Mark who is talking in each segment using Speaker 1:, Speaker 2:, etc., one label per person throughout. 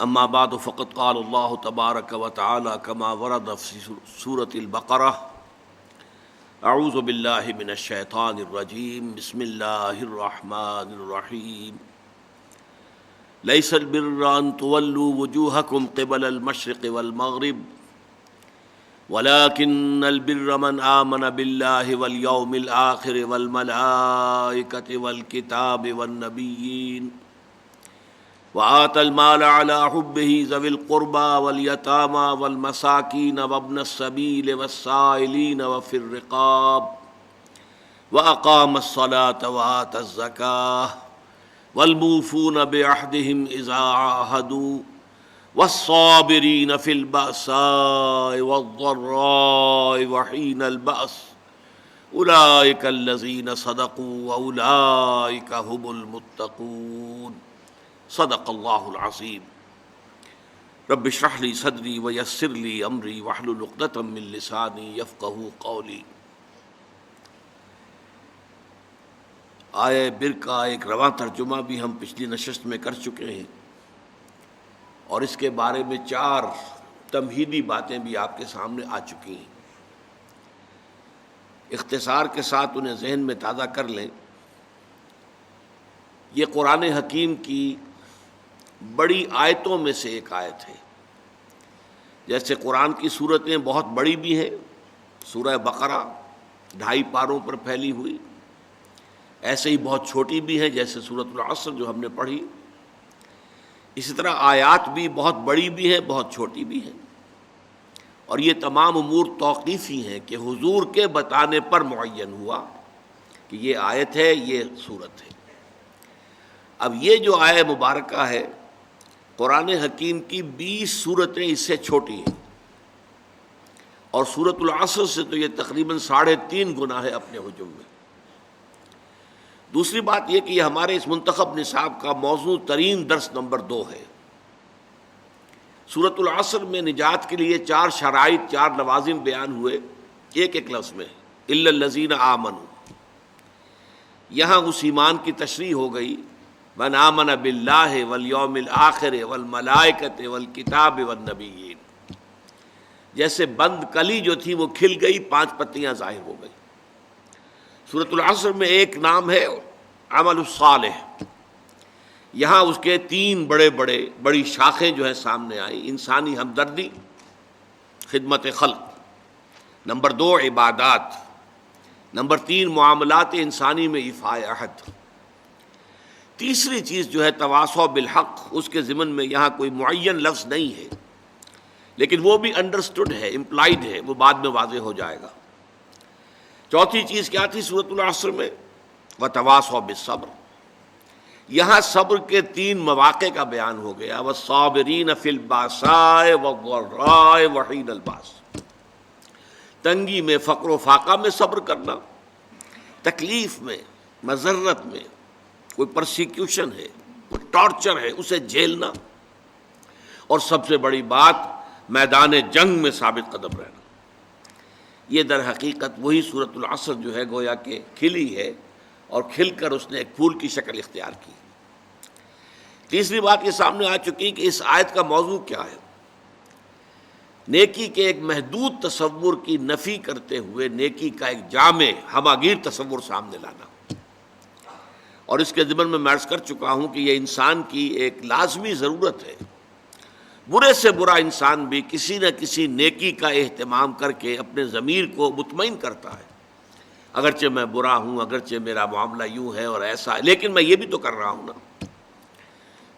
Speaker 1: اما بعد فقد قال اللہ تبارک و تعالی کما ورد فی سورۃ البقرہ اعوذ باللہ من الشیطان الرجیم بسم اللہ الرحمن الرحیم لیس البر ان تولوا وجوہکم قبل المشرق والمغرب ولكن البر من آمن بالله واليوم الآخر والملائكة والكتاب والنبيين وآتى المال على حبه ذوي القربى واليتامى والمساكين وابن السبيل والسائلين وفي الرقاب وأقام الصلاة وآتى الزكاة والموفون بعهدهم إذا عاهدوا والصابرين في البأساء والضراء وحين البأس أولئك الذين صدقوا وأولئك هم المتقون صدق اللہ العظیم رب اشرح لی صدری ویسر لی امری واحلل عقدۃ من لسانی یفقہوا قولی۔ آیہ بر کا ایک رواں ترجمہ بھی ہم پچھلی نشست میں کر چکے ہیں اور اس کے بارے میں 4 تمہیدی باتیں بھی آپ کے سامنے آ چکی ہیں۔ اختصار کے ساتھ انہیں ذہن میں تازہ کر لیں۔ یہ قرآن حکیم کی بڑی آیتوں میں سے ایک آیت ہے۔ جیسے قرآن کی صورتیں بہت بڑی بھی ہیں، سورہ بقرہ 2.5 پاروں پر پھیلی ہوئی، ایسے ہی بہت چھوٹی بھی ہیں جیسے سورۃ العصر جو ہم نے پڑھی۔ اسی طرح آیات بھی بہت بڑی بھی ہیں، بہت چھوٹی بھی ہیں، اور یہ تمام امور توقیفی ہیں کہ حضور کے بتانے پر معین ہوا کہ یہ آیت ہے، یہ صورت ہے۔ اب یہ جو آیہ مبارکہ ہے قرآن حکیم کی 20 صورتیں اس سے چھوٹی ہیں، اور سورۃ العصر سے تو یہ تقریباً 3.5 گنا ہے اپنے حجم میں۔ دوسری بات یہ کہ یہ ہمارے اس منتخب نصاب کا موزوں ترین درس نمبر 2 ہے۔ سورۃ العصر میں نجات کے لیے 4 شرائط، 4 لوازم بیان ہوئے ایک ایک لفظ میں، الا الذین آمنوا۔ یہاں اس ایمان کی تشریح ہو گئی، من آمن باللہ والیوم الآخر والملائکۃ والکتاب والنبیین۔ جیسے بند کلی جو تھی وہ کھل گئی، 5 پتیاں ظاہر ہو گئی۔ سورۃ العصر میں ایک نام ہے عمل الصالح، یہاں اس کے 3 بڑی شاخیں جو ہے سامنے آئیں۔ انسانی ہمدردی، خدمت خلق، نمبر 2 عبادات، نمبر 3 معاملات انسانی میں ایفاء عہد۔ تیسری چیز جو ہے تواصی بالحق، اس کے ضمن میں یہاں کوئی معین لفظ نہیں ہے، لیکن وہ بھی انڈرسٹوڈ ہے، امپلائڈ ہے، وہ بعد میں واضح ہو جائے گا۔ چوتھی چیز کیا تھی سورۃ العصر میں؟ وتواصوا بالصبر۔ یہاں صبر کے 3 مواقع کا بیان ہو گیا، والصابرین فی الباساء والضراء وحین الباس۔ تنگی میں، فقر و فاقہ میں صبر کرنا، تکلیف میں، مضرت میں، کوئی پرسیکیوشن ہے، کوئی ٹارچر ہے، اسے جھیلنا، اور سب سے بڑی بات میدان جنگ میں ثابت قدم رہنا۔ یہ در حقیقت وہی سورۃ العصر جو ہے گویا کہ کھلی ہے، اور کھل کر اس نے ایک پھول کی شکل اختیار کی۔ تیسری بات یہ سامنے آ چکی کہ اس آیت کا موضوع کیا ہے۔ نیکی کے ایک محدود تصور کی نفی کرتے ہوئے نیکی کا ایک جامع ہماگیر تصور سامنے لانا، اور اس کے ضمن میں عرض کر چکا ہوں کہ یہ انسان کی ایک لازمی ضرورت ہے۔ برے سے برا انسان بھی کسی نہ کسی نیکی کا اہتمام کر کے اپنے ضمیر کو مطمئن کرتا ہے، اگرچہ میں برا ہوں، اگرچہ میرا معاملہ یوں ہے اور ایسا ہے، لیکن میں یہ بھی تو کر رہا ہوں نا۔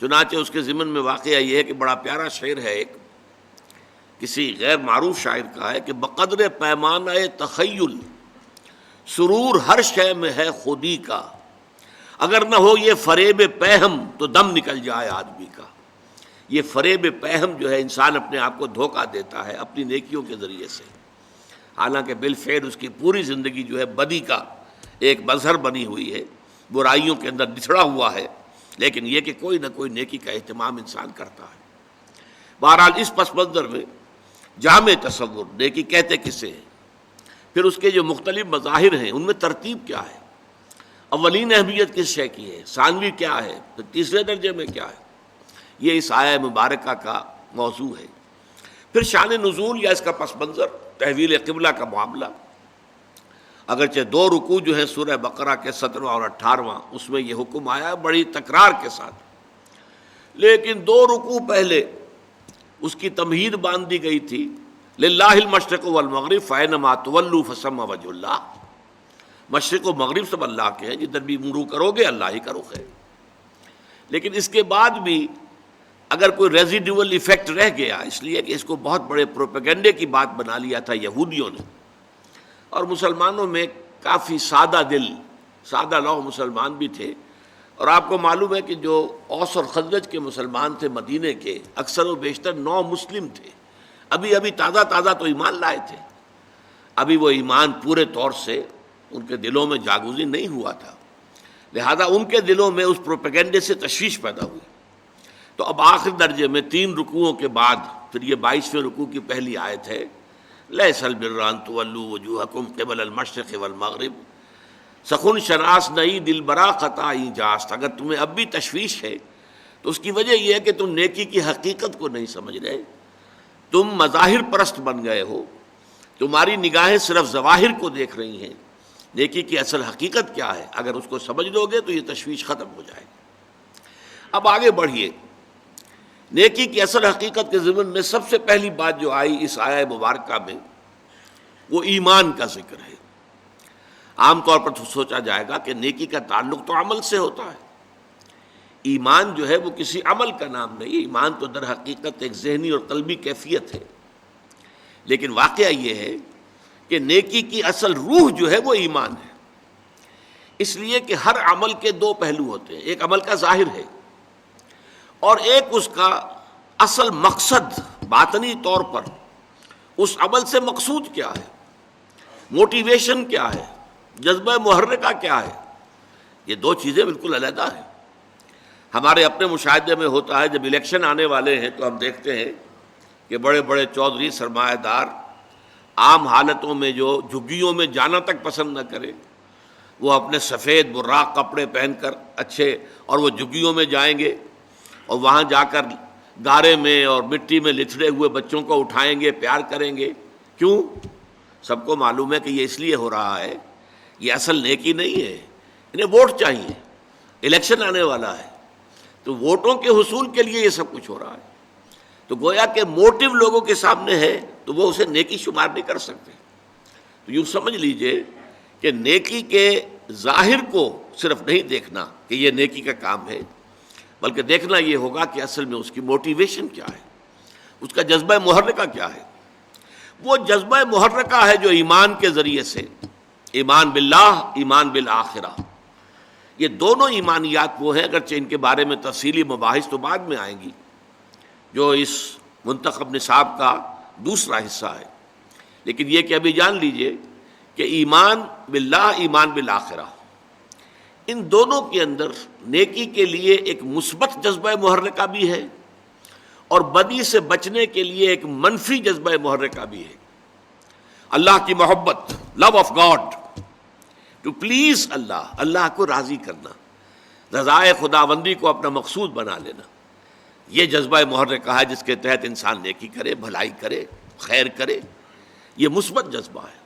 Speaker 1: چنانچہ اس کے ضمن میں واقعہ یہ ہے کہ بڑا پیارا شعر ہے، ایک کسی غیر معروف شاعر کا ہے کہ بقدر پیمانہ تخیل سرور ہر شے میں ہے خودی کا، اگر نہ ہو یہ فریب پہم تو دم نکل جائے آدمی کا۔ یہ فریب پہم جو ہے، انسان اپنے آپ کو دھوکہ دیتا ہے اپنی نیکیوں کے ذریعے سے، حالانکہ بالفعل اس کی پوری زندگی جو ہے بدی کا ایک مظہر بنی ہوئی ہے، برائیوں کے اندر بچھڑا ہوا ہے، لیکن یہ کہ کوئی نہ کوئی نیکی کا اہتمام انسان کرتا ہے۔ بہرحال اس پس منظر میں جامع تصور، نیکی کہتے کسے ہیں، پھر اس کے جو مختلف مظاہر ہیں ان میں ترتیب کیا ہے، اولین اہمیت کس شے کی ہے، ثانوی کیا ہے، پھر تیسرے درجے میں کیا ہے، یہ اس آیہ مبارکہ کا موضوع ہے۔ پھر شان نزول یا اس کا پس منظر، تحویل قبلہ کا معاملہ، اگرچہ 2 رکوع جو ہیں سورہ بقرہ کے 17واں اور 18واں، اس میں یہ حکم آیا بڑی تکرار کے ساتھ، لیکن 2 رکوع پہلے اس کی تمہید باندھ دی گئی تھی، للہ المشرق والمغرب فینما تولوا فثم وجہ اللہ، مشرق و مغرب سب اللہ کے ہیں، جدھر بھی منہ کرو گے اللہ ہی کا رخ ہے۔ لیکن اس کے بعد بھی اگر کوئی ریزیڈیول ایفیکٹ رہ گیا، اس لیے کہ اس کو بہت بڑے پروپیگنڈے کی بات بنا لیا تھا یہودیوں نے، اور مسلمانوں میں کافی سادہ دل، سادہ لوح مسلمان بھی تھے، اور آپ کو معلوم ہے کہ جو اوس اور خزرج کے مسلمان تھے مدینے کے، اکثر و بیشتر نو مسلم تھے، ابھی تازہ تو ایمان لائے تھے، ابھی وہ ایمان پورے طور سے ان کے دلوں میں جاگزین نہیں ہوا تھا، لہذا ان کے دلوں میں اس پروپیگنڈے سے تشویش پیدا ہوئی۔ تو اب آخر درجے میں 3 رکوعوں کے بعد پھر یہ 22ویں رکوع کی پہلی آیت ہے، لیس البر ان تولوا وجوہکم قبل المشرق والمغرب، سخن شناس نئی دل برا خطائی جاست۔ اگر تمہیں اب بھی تشویش ہے تو اس کی وجہ یہ ہے کہ تم نیکی کی حقیقت کو نہیں سمجھ رہے، تم مظاہر پرست بن گئے ہو، تمہاری نگاہیں صرف ظواہر کو دیکھ رہی ہیں، نیکی کی اصل حقیقت کیا ہے، اگر اس کو سمجھ لو گے تو یہ تشویش ختم ہو جائے گی۔ اب آگے بڑھیے، نیکی کی اصل حقیقت کے ضمن میں سب سے پہلی بات جو آئی اس آیہ مبارکہ میں وہ ایمان کا ذکر ہے۔ عام طور پر تو سوچا جائے گا کہ نیکی کا تعلق تو عمل سے ہوتا ہے، ایمان جو ہے وہ کسی عمل کا نام نہیں، ایمان تو در حقیقت ایک ذہنی اور قلبی کیفیت ہے، لیکن واقعہ یہ ہے کہ نیکی کی اصل روح جو ہے وہ ایمان ہے، اس لیے کہ ہر عمل کے 2 پہلو ہوتے ہیں، ایک عمل کا ظاہر ہے اور ایک اس کا اصل مقصد، باطنی طور پر اس عمل سے مقصود کیا ہے، موٹیویشن کیا ہے، جذبہ محرکہ کیا ہے۔ یہ 2 چیزیں بالکل علیحدہ ہیں۔ ہمارے اپنے مشاہدے میں ہوتا ہے، جب الیکشن آنے والے ہیں تو ہم دیکھتے ہیں کہ بڑے بڑے چودھری سرمایہ دار عام حالتوں میں جو جھگیوں میں جانا تک پسند نہ کرے، وہ اپنے سفید براق کپڑے پہن کر اچھے، اور وہ جھگیوں میں جائیں گے اور وہاں جا کر گارے میں اور مٹی میں لتھڑے ہوئے بچوں کو اٹھائیں گے، پیار کریں گے۔ کیوں؟ سب کو معلوم ہے کہ یہ اس لیے ہو رہا ہے، یہ اصل نیکی نہیں ہے، انہیں ووٹ چاہیے، الیکشن آنے والا ہے، تو ووٹوں کے حصول کے لیے یہ سب کچھ ہو رہا ہے۔ تو گویا کہ موٹیو لوگوں کے سامنے ہے تو وہ اسے نیکی شمار نہیں کر سکتے۔ تو یوں سمجھ لیجئے کہ نیکی کے ظاہر کو صرف نہیں دیکھنا کہ یہ نیکی کا کام ہے، بلکہ دیکھنا یہ ہوگا کہ اصل میں اس کی موٹیویشن کیا ہے، اس کا جذبہ محرکہ کیا ہے۔ وہ جذبہ محرکہ ہے جو ایمان کے ذریعے سے، ایمان باللہ، ایمان بالآخرہ، یہ دونوں ایمانیات وہ ہیں، اگرچہ ان کے بارے میں تفصیلی مباحث تو بعد میں آئیں گی، جو اس منتخب نصاب کا دوسرا حصہ ہے، لیکن یہ کہ ابھی جان لیجئے کہ ایمان باللہ، ایمان بالآخرہ، ان دونوں کے اندر نیکی کے لیے ایک مثبت جذبہ محرکہ بھی ہے اور بدی سے بچنے کے لیے ایک منفی جذبہ محرکہ بھی ہے۔ اللہ کی محبت، love of God, to please اللہ، اللہ کو راضی کرنا، رضائے خداوندی کو اپنا مقصود بنا لینا، یہ جذبہ محرکہ ہے جس کے تحت انسان نیکی کرے، بھلائی کرے، خیر کرے، یہ مثبت جذبہ ہے۔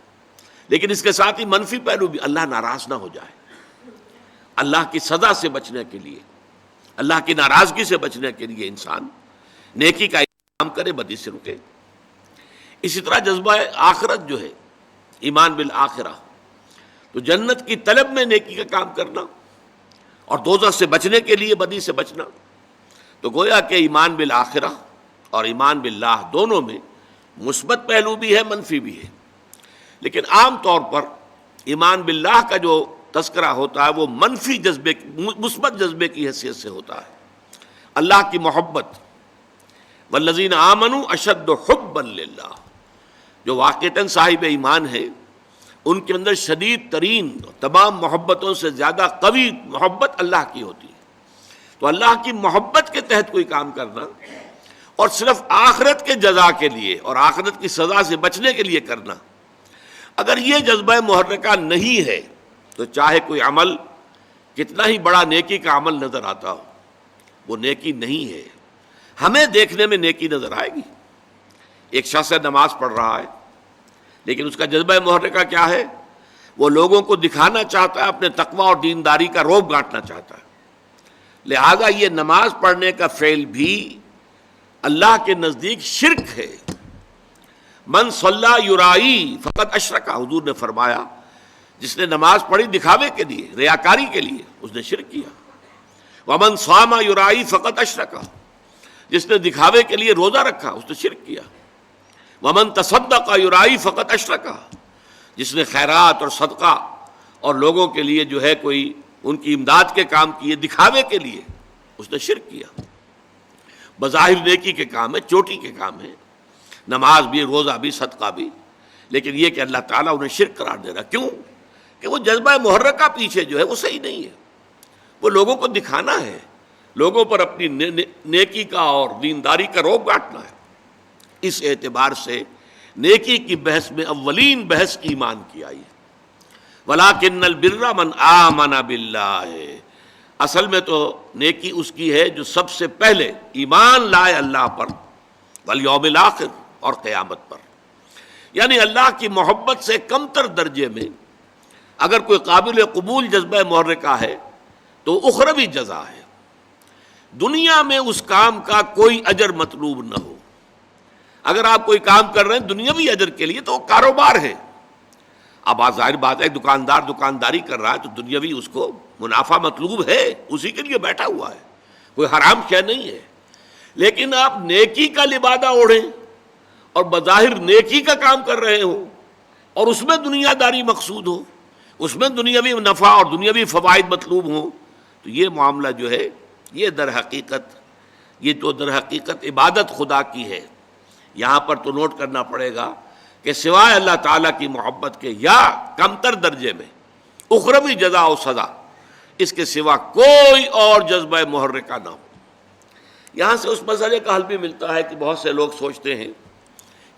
Speaker 1: لیکن اس کے ساتھ ہی منفی پہلو بھی، اللہ ناراض نہ ہو جائے، اللہ کی سزا سے بچنے کے لیے، اللہ کی ناراضگی سے بچنے کے لیے انسان نیکی کا کام کرے، بدی سے رکے۔ اسی طرح جذبہ آخرت جو ہے، ایمان بالآخرہ، تو جنت کی طلب میں نیکی کا کام کرنا اور دوزخ سے بچنے کے لیے بدی سے بچنا، تو گویا کہ ایمان بالآخرہ اور ایمان باللہ دونوں میں مثبت پہلو بھی ہے، منفی بھی ہے۔ لیکن عام طور پر ایمان باللہ کا جو تذکرہ ہوتا ہے وہ منفی جذبے، مثبت جذبے کی حیثیت سے ہوتا ہے۔ اللہ کی محبت، والذین آمنوا اشد حبا للہ، جو واقعتاً صاحب ایمان ہے ان کے اندر شدید ترین تمام محبتوں سے زیادہ قوی محبت اللہ کی ہوتی ہے۔ تو اللہ کی محبت کے تحت کوئی کام کرنا اور صرف آخرت کے جزا کے لیے اور آخرت کی سزا سے بچنے کے لیے کرنا، اگر یہ جذبہ محرکہ نہیں ہے تو چاہے کوئی عمل کتنا ہی بڑا نیکی کا عمل نظر آتا ہو، وہ نیکی نہیں ہے۔ ہمیں دیکھنے میں نیکی نظر آئے گی. ایک شخص نماز پڑھ رہا ہے لیکن اس کا جذبہ محرکہ کیا ہے؟ وہ لوگوں کو دکھانا چاہتا ہے، اپنے تقوی اور دینداری کا روب گانٹنا چاہتا ہے. لہذا یہ نماز پڑھنے کا فعل بھی اللہ کے نزدیک شرک ہے. من صلی یرائی فقط اشرک، حضور نے فرمایا جس نے نماز پڑھی دکھاوے کے لیے، ریاکاری کے لیے، اس نے شرک کیا. ومن صام یرائی فقط اشرک، جس نے دکھاوے کے لیے روزہ رکھا اس نے شرک کیا. ومن تصدق یرائی فقط اشرک، جس نے خیرات اور صدقہ اور لوگوں کے لیے جو ہے کوئی ان کی امداد کے کام کیے دکھاوے کے لیے، اس نے شرک کیا. بظاہر نیکی کے کام ہے، چوٹی کے کام ہے، نماز بھی، روزہ بھی، صدقہ بھی، لیکن یہ کہ اللہ تعالیٰ انہیں شرک قرار دے رہا. کیوں؟ کہ وہ جذبہ محرکہ پیچھے جو ہے وہ صحیح نہیں ہے. وہ لوگوں کو دکھانا ہے، لوگوں پر اپنی نیکی کا اور دینداری کا روب گانٹنا ہے. اس اعتبار سے نیکی کی بحث میں اولین بحث ایمان کی آئی ہے. وَلَٰكِنَّ الْبِرَّ مَنْ آمَنَ بِاللَّهِ، اصل میں تو نیکی اس کی ہے جو سب سے پہلے ایمان لائے اللہ پر، والیوم الآخر، اور قیامت پر. یعنی اللہ کی محبت سے کمتر درجے میں اگر کوئی قابل قبول جذبہ محرکہ ہے تو اخروی جزا ہے. دنیا میں اس کام کا کوئی اجر مطلوب نہ ہو. اگر آپ کوئی کام کر رہے ہیں دنیاوی اجر کے لیے تو وہ کاروبار ہے. اب ظاہر بات ہے دکاندار دکانداری کر رہا ہے تو دنیاوی اس کو منافع مطلوب ہے، اسی کے لیے بیٹھا ہوا ہے، کوئی حرام شے نہیں ہے. لیکن آپ نیکی کا لبادہ اوڑھیں اور بظاہر نیکی کا کام کر رہے ہوں اور اس میں دنیا داری مقصود ہو، اس میں دنیاوی نفع اور دنیاوی فوائد مطلوب ہوں، تو یہ معاملہ جو ہے یہ در حقیقت عبادت خدا کی ہے. یہاں پر تو نوٹ کرنا پڑے گا کہ سوائے اللہ تعالیٰ کی محبت کے یا کمتر درجے میں اخروی جزا و سزا اس کے سوا کوئی اور جذبہ محرکہ نہ ہو. یہاں سے اس مسئلے کا حل بھی ملتا ہے کہ بہت سے لوگ سوچتے ہیں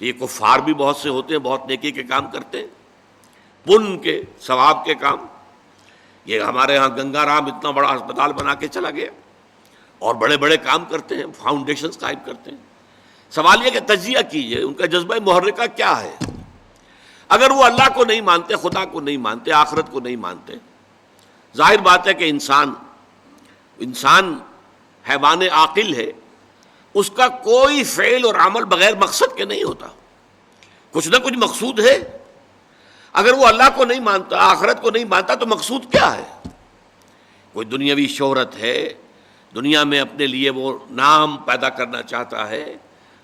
Speaker 1: کہ یہ کفار بھی بہت سے ہوتے ہیں، بہت نیکی کے کام کرتے ہیں، پن کے ثواب کے کام. یہ ہمارے ہاں گنگا رام اتنا بڑا ہسپتال بنا کے چلا گیا اور بڑے بڑے کام کرتے ہیں، فاؤنڈیشنز قائم کرتے ہیں. سوال یہ کہ تجزیہ کیجئے ان کا جذبہ محرکہ کیا ہے. اگر وہ اللہ کو نہیں مانتے، خدا کو نہیں مانتے، آخرت کو نہیں مانتے، ظاہر بات ہے کہ انسان حیوان عاقل ہے، اس کا کوئی فعل اور عمل بغیر مقصد کے نہیں ہوتا، کچھ نہ کچھ مقصود ہے. اگر وہ اللہ کو نہیں مانتا، آخرت کو نہیں مانتا تو مقصود کیا ہے؟ کوئی دنیاوی شہرت ہے، دنیا میں اپنے لیے وہ نام پیدا کرنا چاہتا ہے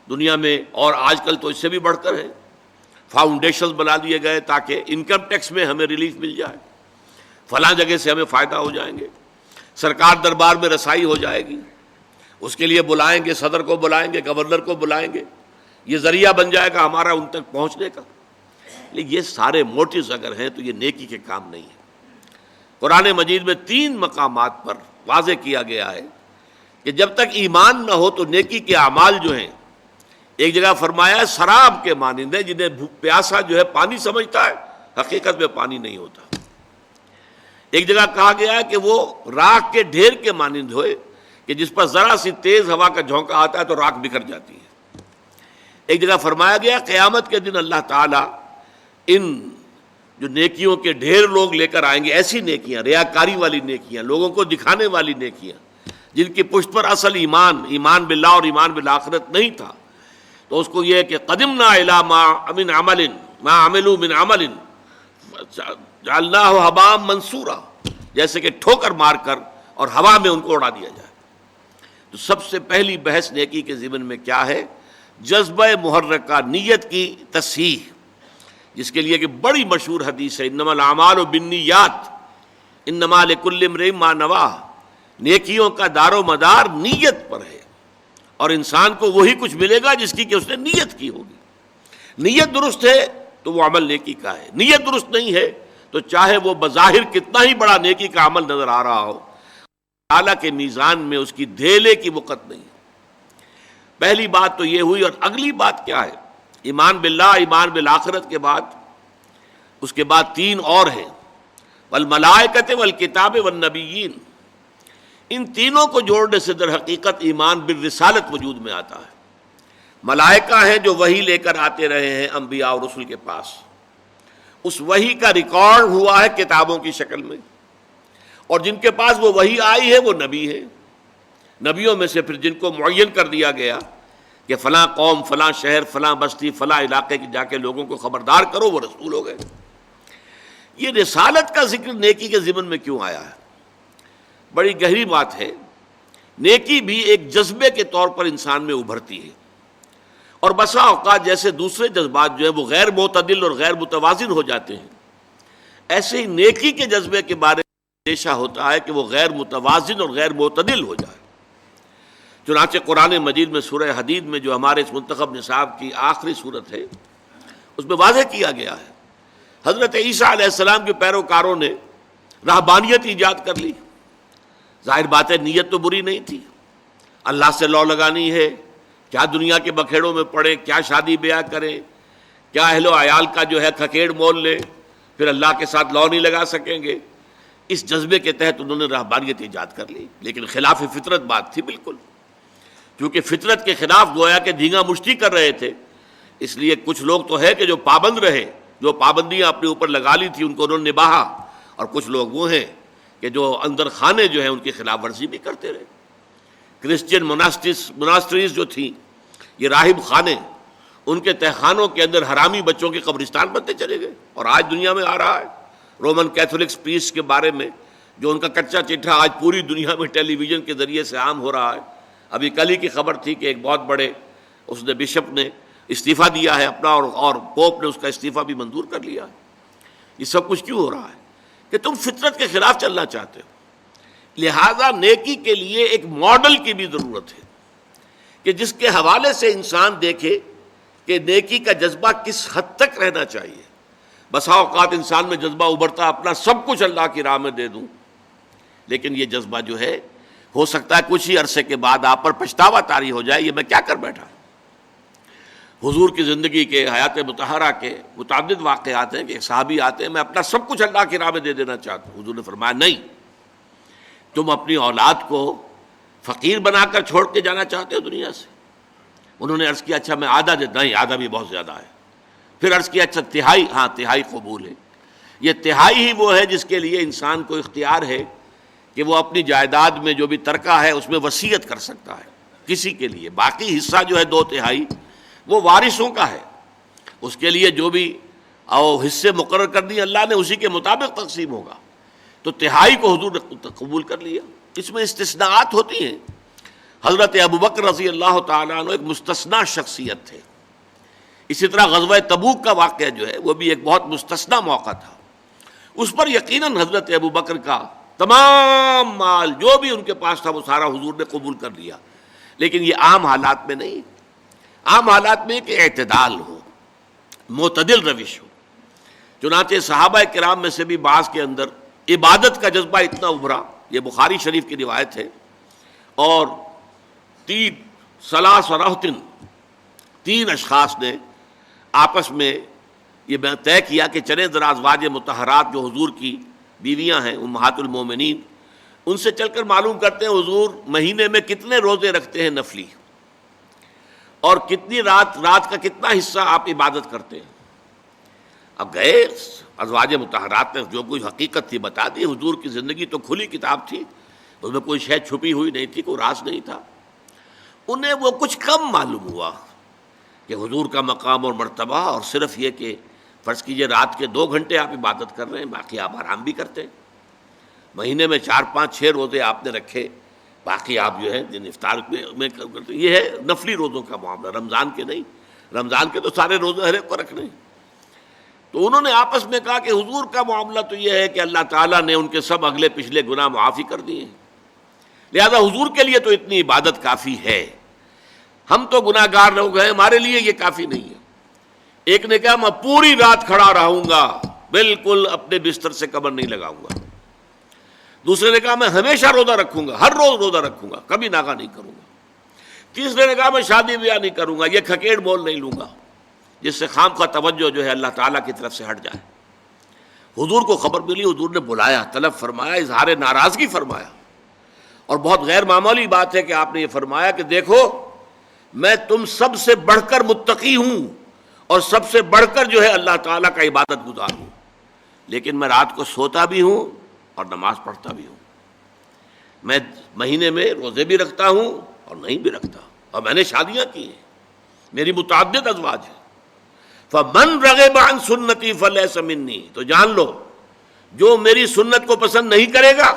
Speaker 1: دنیا میں، اور آج کل تو اس سے بھی بڑھ کر ہے، فاؤنڈیشنز بنا دیے گئے تاکہ انکم ٹیکس میں ہمیں ریلیف مل جائے، فلاں جگہ سے ہمیں فائدہ ہو جائیں گے، سرکار دربار میں رسائی ہو جائے گی، اس کے لیے بلائیں گے، صدر کو بلائیں گے، گورنر کو بلائیں گے، یہ ذریعہ بن جائے گا ہمارا ان تک پہنچنے کا. لیکن یہ سارے موٹیوز اگر ہیں تو یہ نیکی کے کام نہیں ہے. قرآن مجید میں 3 مقامات پر واضح کیا گیا ہے کہ جب تک ایمان نہ ہو تو نیکی کے اعمال جو ہیں، ایک جگہ فرمایا ہے سراب کے مانند ہے، جنہیں پیاسا جو ہے پانی سمجھتا ہے، حقیقت میں پانی نہیں ہوتا. ایک جگہ کہا گیا ہے کہ وہ راکھ کے ڈھیر کے مانند ہوئے کہ جس پر ذرا سی تیز ہوا کا جھونکا آتا ہے تو راکھ بکھر جاتی ہے. ایک جگہ فرمایا گیا قیامت کے دن اللہ تعالیٰ ان جو نیکیوں کے ڈھیر لوگ لے کر آئیں گے، ایسی نیکیاں، ریاکاری والی نیکیاں، لوگوں کو دکھانے والی نیکیاں، جن کی پشت پر اصل ایمان باللہ اور ایمان بالآخرت نہیں تھا، تو اس کو یہ ہے کہ قدمنا الی ما عملوا من عمل جعلناہ ھباء منثورا، جیسے کہ ٹھوکر مار کر اور ہوا میں ان کو اڑا دیا جائے. تو سب سے پہلی بحث نیکی کے ضمن میں کیا ہے؟ جذبہ محرکہ، نیت کی تصحیح، جس کے لیے کہ بڑی مشہور حدیث ہے انما الاعمال بالنیات انما لکل امرئ ما نویٰ. نیکیوں کا دار و مدار نیت پر ہے، اور انسان کو وہی کچھ ملے گا جس کی کہ اس نے نیت کی ہوگی. نیت درست ہے تو وہ عمل نیکی کا ہے، نیت درست نہیں ہے تو چاہے وہ بظاہر کتنا ہی بڑا نیکی کا عمل نظر آ رہا ہو، اعلیٰ کے میزان میں اس کی دھیلے کی وقت نہیں ہے. پہلی بات تو یہ ہوئی. اور اگلی بات کیا ہے؟ ایمان باللہ، ایمان بالآخرت کے بعد اس کے بعد 3 اور ہیں، والملائکۃ والکتاب والنبیین. ان تینوں کو جوڑنے سے در حقیقت ایمان بالرسالت وجود میں آتا ہے۔ ملائکہ ہیں جو وحی لے کر آتے رہے ہیں انبیاء اور رسل کے پاس، اس وحی کا ریکارڈ ہوا ہے کتابوں کی شکل میں، اور جن کے پاس وہ وحی آئی ہے وہ نبی ہے۔ نبیوں میں سے پھر جن کو معین کر دیا گیا کہ فلاں قوم، فلاں شہر، فلاں بستی، فلاں علاقے کی جا کے لوگوں کو خبردار کرو، وہ رسول ہو گئے۔ یہ رسالت کا ذکر نیکی کے ضمن میں کیوں آیا ہے؟ بڑی گہری بات ہے۔ نیکی بھی ایک جذبے کے طور پر انسان میں ابھرتی ہے، اور بسا اوقات جیسے دوسرے جذبات جو ہیں وہ غیر معتدل اور غیر متوازن ہو جاتے ہیں، ایسے ہی نیکی کے جذبے کے بارے میں اندیشہ ہوتا ہے کہ وہ غیر متوازن اور غیر معتدل ہو جائے۔ چنانچہ قرآن مجید میں سورہ حدید میں جو ہمارے اس منتخب نصاب کی آخری صورت ہے، اس میں واضح کیا گیا ہے حضرت عیسیٰ علیہ السلام کے پیروکاروں نے رہبانیت ایجاد کر لی۔ ظاہر بات ہے نیت تو بری نہیں تھی، اللہ سے لو لگانی ہے، کیا دنیا کے بکھیڑوں میں پڑے، کیا شادی بیاہ کریں، کیا اہل و عیال کا جو ہے کھکیڑ مول لے، پھر اللہ کے ساتھ لو نہیں لگا سکیں گے۔ اس جذبے کے تحت انہوں نے رہبانیت ایجاد کر لی، لیکن خلاف فطرت بات تھی بالکل، کیونکہ فطرت کے خلاف گویا کہ دھینگا مشتی کر رہے تھے۔ اس لیے کچھ لوگ تو ہے کہ جو پابند رہے، جو پابندیاں اپنے اوپر لگا لی تھی ان کو انہوں نے نبھایا، اور کچھ لوگ وہ ہیں کہ جو اندر خانے جو ہیں ان کی خلاف ورزی بھی کرتے رہے۔ کرسچین مناسٹریز جو تھیں، یہ راہب خانے، ان کے تہخانوں کے اندر حرامی بچوں کے قبرستان بنتے چلے گئے، اور آج دنیا میں آ رہا ہے۔ رومن کیتھولکس پیس کے بارے میں جو ان کا کچا چٹھا آج پوری دنیا میں ٹیلی ویژن کے ذریعے سے عام ہو رہا ہے۔ ابھی کل ہی کی خبر تھی کہ ایک بہت بڑے اس نے بشپ نے استعفیٰ دیا ہے اپنا، اور پوپ نے اس کا استعفیٰ بھی منظور کر لیا ہے۔ یہ سب کچھ کیوں ہو رہا ہے؟ کہ تم فطرت کے خلاف چلنا چاہتے ہو۔ لہذا نیکی کے لیے ایک ماڈل کی بھی ضرورت ہے کہ جس کے حوالے سے انسان دیکھے کہ نیکی کا جذبہ کس حد تک رہنا چاہیے۔ بسا اوقات انسان میں جذبہ ابھرتا اپنا سب کچھ اللہ کی راہ میں دے دوں، لیکن یہ جذبہ جو ہے ہو سکتا ہے کچھ ہی عرصے کے بعد آپ پر پچھتاوا طاری ہو جائے، یہ میں کیا کر بیٹھا۔ حضور کی زندگی کے، حیات مطہرہ کے متعدد واقعات ہیں کہ ایک صحابی آتے ہیں، میں اپنا سب کچھ اللہ کی راہ میں دے دینا چاہتا ہوں۔ حضور نے فرمایا نہیں، تم اپنی اولاد کو فقیر بنا کر چھوڑ کے جانا چاہتے ہو دنیا سے؟ انہوں نے عرض کیا اچھا میں آدھا دیتا، نہیں آدھا بھی بہت زیادہ ہے۔ پھر عرض کیا اچھا تہائی؟ ہاں تہائی قبول ہے۔ یہ تہائی ہی وہ ہے جس کے لیے انسان کو اختیار ہے کہ وہ اپنی جائیداد میں جو بھی ترکہ ہے اس میں وصیت کر سکتا ہے کسی کے لیے۔ باقی حصہ جو ہے 2/3 وہ وارثوں کا ہے، اس کے لیے جو بھی حصے مقرر کر دیے اللہ نے اسی کے مطابق تقسیم ہوگا۔ تو تہائی کو حضور نے قبول کر لیا۔ اس میں استثناءات ہوتی ہیں۔ حضرت ابوبکر رضی اللہ تعالیٰ عنہ ایک مستثنیٰ شخصیت تھے۔ اسی طرح غزوہ تبوک کا واقعہ جو ہے وہ بھی ایک بہت مستثنیٰ موقع تھا۔ اس پر یقیناً حضرت ابوبکر کا تمام مال جو بھی ان کے پاس تھا وہ سارا حضور نے قبول کر لیا، لیکن یہ عام حالات میں نہیں۔ عام حالات میں کہ اعتدال ہو، معتدل روش ہو۔ چنانچہ صحابہ کرام میں سے بھی بعض کے اندر عبادت کا جذبہ اتنا ابھرا، یہ بخاری شریف کی روایت ہے، اور 3 اشخاص نے آپس میں یہ طے کیا کہ چلے ذرا ازواج مطہرات جو حضور کی بیویاں ہیں امہات المومنین، ان سے چل کر معلوم کرتے ہیں حضور مہینے میں کتنے روزے رکھتے ہیں نفلی، اور کتنی رات کا کتنا حصہ آپ عبادت کرتے ہیں۔ اب گئے ازواج مطہرات نے جو کوئی حقیقت تھی بتا دی۔ حضور کی زندگی تو کھلی کتاب تھی، اس میں کوئی شے چھپی ہوئی نہیں تھی، کوئی راز نہیں تھا۔ انہیں وہ کچھ کم معلوم ہوا کہ حضور کا مقام اور مرتبہ، اور صرف یہ کہ فرض کیجئے رات کے 2 گھنٹے آپ عبادت کر رہے ہیں، باقی آپ آرام بھی کرتے ہیں۔ مہینے میں 4 5 6 روزے آپ نے رکھے، باقی آپ جو ہے دن افطار میں کرتے۔ یہ ہے نفلی روزوں کا معاملہ، رمضان کے نہیں۔ رمضان کے تو سارے روزے ہر ایک کو رکھنے ہیں۔ تو انہوں نے آپس میں کہا کہ حضور کا معاملہ تو یہ ہے کہ اللہ تعالیٰ نے ان کے سب اگلے پچھلے گناہ معافی کر دیے ہیں، لہذا حضور کے لیے تو اتنی عبادت کافی ہے، ہم تو گناہ گار لوگ ہیں، ہمارے لیے یہ کافی نہیں ہے۔ ایک نے کہا میں پوری رات کھڑا رہوں گا، بالکل اپنے بستر سے کمر نہیں لگاؤں گا۔ دوسرے نے کہا میں ہمیشہ روزہ رکھوں گا، ہر روز روزہ رکھوں گا، کبھی ناغہ نہیں کروں گا۔ تیسرے نے کہا میں شادی بیاہ نہیں کروں گا، یہ کھکیڑ مول نہیں لوں گا جس سے خام کا توجہ جو ہے اللہ تعالیٰ کی طرف سے ہٹ جائے۔ حضور کو خبر ملی، حضور نے بلایا، طلب فرمایا، اظہار ناراضگی فرمایا، اور بہت غیر معمولی بات ہے کہ آپ نے یہ فرمایا کہ دیکھو میں تم سب سے بڑھ کر متقی ہوں اور سب سے بڑھ کر جو ہے اللہ تعالیٰ کا عبادت گزار ہوں، لیکن میں رات کو سوتا بھی ہوں اور نماز پڑھتا بھی ہوں، میں مہینے میں روزے بھی رکھتا ہوں اور نہیں بھی رکھتا، اور میں نے شادیاں کی ہیں، میری متعدد ازواج ہیں۔ فمن رغب عن سنتی فلیس منی، تو جان لو جو میری سنت کو پسند نہیں کرے گا